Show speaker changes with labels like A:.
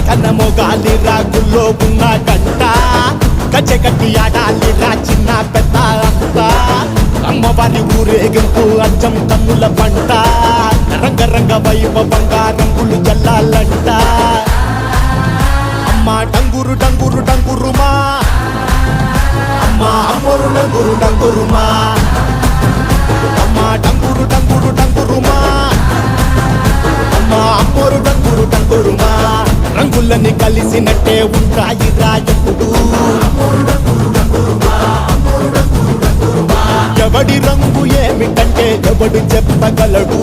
A: గగనమో గాలి రాగుల్లో ఉన్న గంట గజ్జెగట్టి ఆడాలి రా చిన్న పెద్ద అంతా అమ్మవారి ఊరేగింపు అచ్చం కన్నుల పంట రంగరంగ వైభవంగా రంగులు జల్లాలంట అమ్మ డంగురు డంగురు డంగురుమా అమ్మ అమ్మోరు డంగురు డంగురుమా అమ్మ డంగురు డంగురు డంగురుమా అమ్మ అమ్మోరు డంగురు డంగురుమా రంగులని కలిసినట్టే ఉంటాయి రాయప్పుడు ఎవడి రంగు ఏమిటంటే ఎవడు చెప్పగలడు